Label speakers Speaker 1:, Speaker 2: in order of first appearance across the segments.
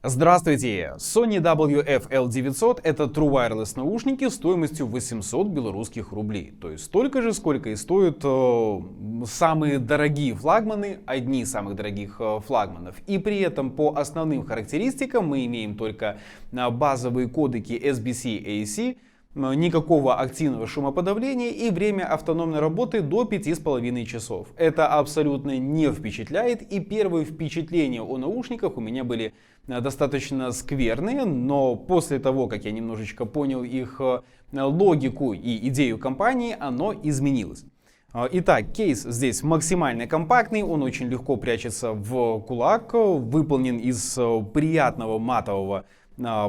Speaker 1: Здравствуйте! Sony WF-L900 — это True Wireless наушники стоимостью 800 белорусских рублей. То есть столько же, сколько и стоят самые дорогие флагманы, одни из самых дорогих флагманов. И при этом по основным характеристикам мы имеем только базовые кодеки SBC-AC, никакого активного шумоподавления и время автономной работы до 5,5 часов. Это абсолютно не впечатляет, и первые впечатления о наушниках у меня были достаточно скверные, но после того, как я немножечко понял их логику и идею компании, оно изменилось. Итак, кейс здесь максимально компактный, он очень легко прячется в кулак, выполнен из приятного матового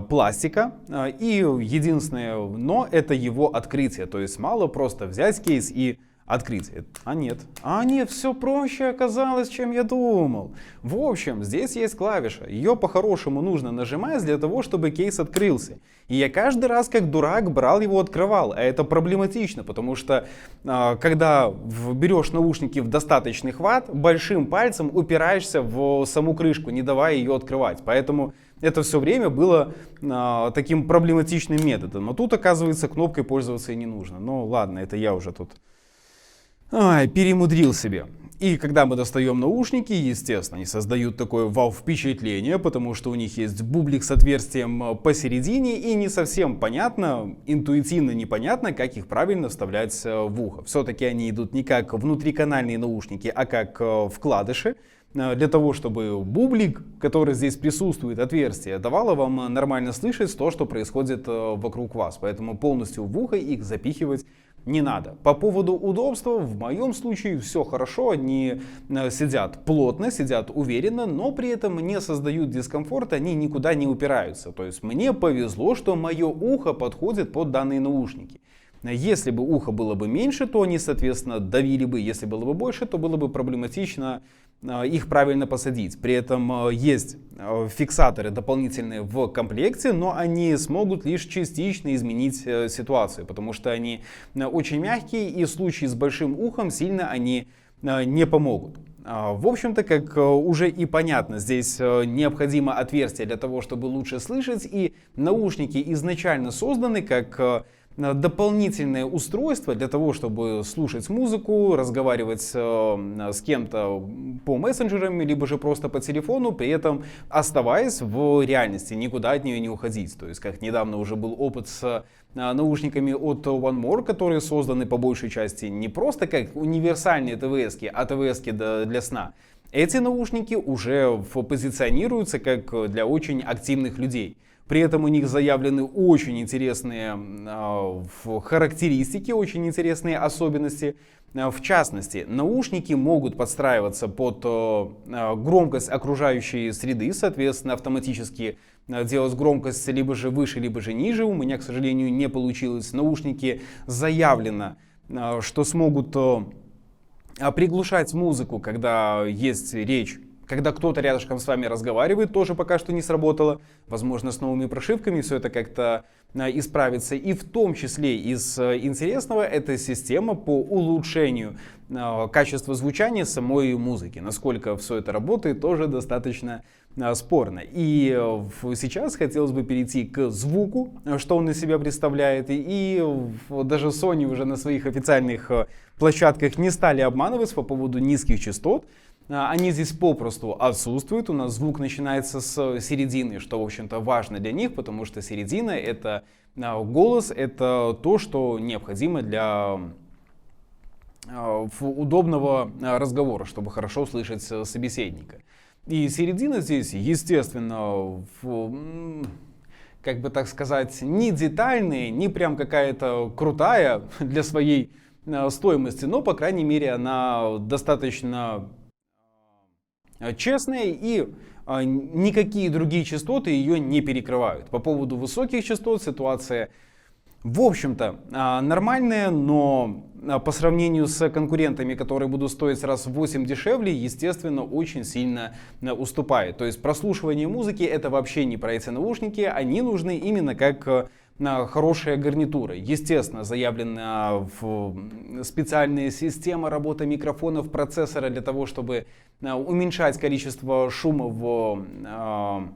Speaker 1: пластика, и единственное но это его открытие, то есть мало просто взять кейс и открыть. Нет, все проще оказалось, чем я думал. В общем, здесь есть клавиша, ее по-хорошему нужно нажимать для того, чтобы кейс открылся. И я каждый раз как дурак брал его, открывал, а это проблематично, потому что когда берешь наушники в достаточный хват, большим пальцем упираешься в саму крышку, не давая ее открывать, поэтому это все время было таким проблематичным методом. Но тут, оказывается, кнопкой пользоваться и не нужно. Ну ладно, это я уже тут перемудрил себе. И когда мы достаем наушники, естественно, они создают такое вау-впечатление, потому что у них есть бублик с отверстием посередине, и не совсем понятно, интуитивно непонятно, как их правильно вставлять в ухо. Все-таки они идут не как внутриканальные наушники, а как вкладыши. Для того, чтобы бублик, который здесь присутствует, отверстие, давало вам нормально слышать то, что происходит вокруг вас. Поэтому полностью в ухо их запихивать не надо. По поводу удобства, в моем случае все хорошо. Они сидят плотно, сидят уверенно, но при этом не создают дискомфорт, они никуда не упираются. То есть мне повезло, что мое ухо подходит под данные наушники. Если бы ухо было бы меньше, то они, соответственно, давили бы. Если было бы больше, то было бы проблематично их правильно посадить. При этом есть фиксаторы дополнительные в комплекте, но они смогут лишь частично изменить ситуацию, потому что они очень мягкие, и в случае с большим ухом сильно они не помогут. В общем-то, как уже и понятно, здесь необходимо отверстие для того, чтобы лучше слышать, и наушники изначально созданы как дополнительное устройство для того, чтобы слушать музыку, разговаривать с кем-то по мессенджерам, либо же просто по телефону, при этом оставаясь в реальности, никуда от нее не уходить. То есть, как недавно уже был опыт с наушниками от One More, которые созданы по большей части не просто как универсальные ТВСки, а ТВСки для сна. Эти наушники уже позиционируются как для очень активных людей. При этом у них заявлены очень интересные характеристики, очень интересные особенности. В частности, наушники могут подстраиваться под громкость окружающей среды, соответственно, автоматически делать громкость либо же выше, либо же ниже. У меня, к сожалению, не получилось. Наушники заявлено, что смогут приглушать музыку, когда есть речь. Когда кто-то рядышком с вами разговаривает, тоже пока что не сработало. Возможно, с новыми прошивками все это как-то исправится. И в том числе из интересного это система по улучшению качества звучания самой музыки. Насколько все это работает, тоже достаточно спорно. И сейчас хотелось бы перейти к звуку, что он из себя представляет. И даже Sony уже на своих официальных площадках не стали обманывать по поводу низких частот. Они здесь попросту отсутствуют. У нас звук начинается с середины, что, в общем-то, важно для них, потому что середина — это голос, это то, что необходимо для удобного разговора, чтобы хорошо слышать собеседника. И середина здесь, естественно, как бы так сказать, не детальная, не прям какая-то крутая для своей стоимости, но, по крайней мере, она достаточно честная, и никакие другие частоты ее не перекрывают. По поводу высоких частот ситуация, в общем-то, нормальная, но по сравнению с конкурентами, которые будут стоить раз в 8 дешевле, естественно, очень сильно уступает. То есть прослушивание музыки — это вообще не про эти наушники, они нужны именно как хорошая гарнитура. Естественно, заявлена специальная система работы микрофонов, процессора для того, чтобы уменьшать количество шума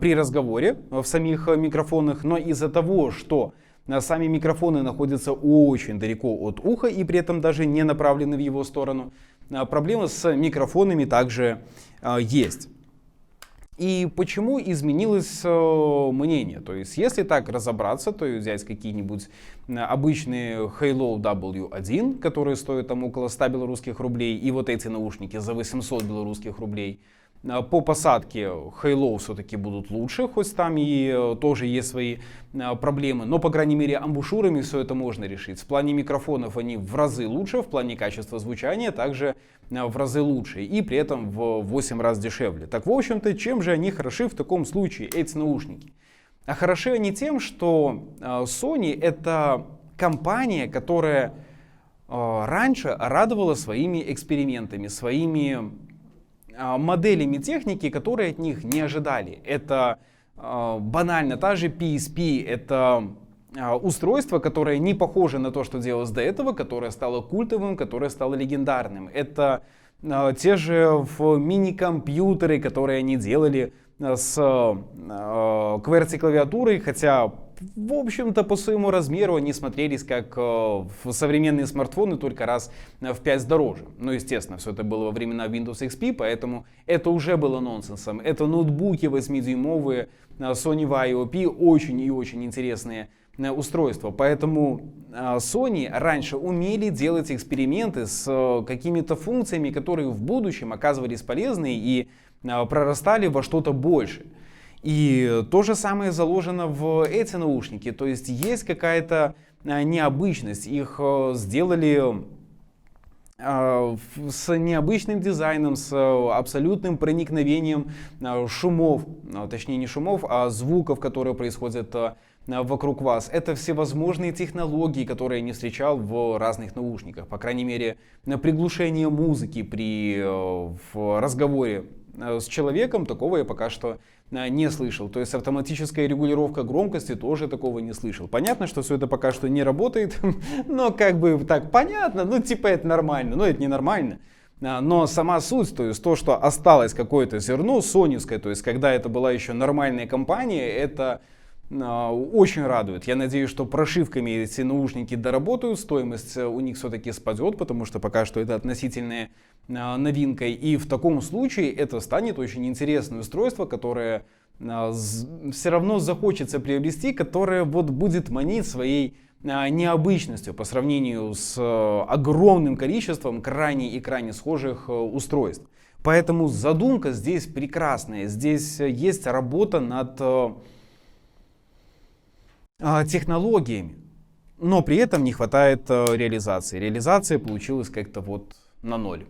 Speaker 1: при разговоре в самих микрофонах, но из-за того, что сами микрофоны находятся очень далеко от уха и при этом даже не направлены в его сторону, проблемы с микрофонами также есть. И почему изменилось мнение? То есть, если так разобраться, то взять какие-нибудь обычные Halo W1, которые стоят там около 100 белорусских рублей, и вот эти наушники за 800 белорусских рублей, по посадке Halo все-таки будут лучше, хоть там и тоже есть свои проблемы, но, по крайней мере, амбушюрами все это можно решить. В плане микрофонов они в разы лучше, в плане качества звучания также в разы лучше, и при этом в 8 раз дешевле. Так, в общем-то, чем же они хороши в таком случае, эти наушники? А хороши они тем, что Sony — это компания, которая раньше радовала своими экспериментами, своими моделями техники, которые от них не ожидали. Это банально та же PSP, это устройство, которое не похоже на то, что делалось до этого, которое стало культовым, которое стало легендарным. Это те же мини-компьютеры, которые они делали с QWERTY-клавиатурой, хотя, в общем-то, по своему размеру они смотрелись как современные смартфоны, только раз в 5 дороже. Ну, естественно, все это было во времена Windows XP, поэтому это уже было нонсенсом. Это ноутбуки 8-дюймовые Sony Vaio P, очень и очень интересные устройства. Поэтому Sony раньше умели делать эксперименты с какими-то функциями, которые в будущем оказывались полезны и прорастали во что-то больше. И то же самое заложено в эти наушники. То есть есть какая-то необычность. Их сделали с необычным дизайном, с абсолютным проникновением шумов, точнее не шумов, а звуков, которые происходят вокруг вас. Это всевозможные технологии, которые я не встречал в разных наушниках. По крайней мере, приглушение музыки при разговоре с человеком, такого я пока что не слышал. То есть автоматическая регулировка громкости, тоже такого не слышал. Понятно, что все это пока что не работает, но как бы так понятно, ну типа это нормально, но это не нормально. Но сама суть, то есть то, что осталось какое-то зерно соневское, то есть когда это была еще нормальная компания, это очень радует. Я надеюсь, что прошивками эти наушники доработают, стоимость у них все-таки спадет, потому что пока что это относительная новинка. И в таком случае это станет очень интересное устройство, которое все равно захочется приобрести, которое вот будет манить своей необычностью по сравнению с огромным количеством крайне и крайне схожих устройств. Поэтому задумка здесь прекрасная. Здесь есть работа над технологиями, но при этом не хватает реализации. Реализация получилась как-то вот на ноль.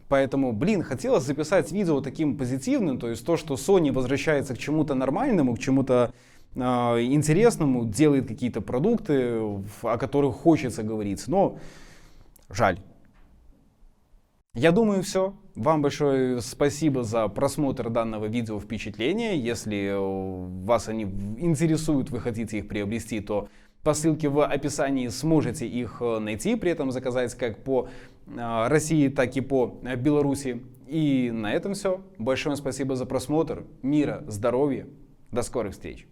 Speaker 1: Поэтому, хотелось записать видео таким позитивным, то есть то, что Sony возвращается к чему-то нормальному, к чему-то интересному, делает какие-то продукты, о которых хочется говорить, но жаль. Я думаю, все. Вам большое спасибо за просмотр данного видео впечатления. Если вас они интересуют, вы хотите их приобрести, то по ссылке в описании сможете их найти, при этом заказать как по России, так и по Беларуси. И на этом все. Большое спасибо за просмотр. Мира, здоровья. До скорых встреч.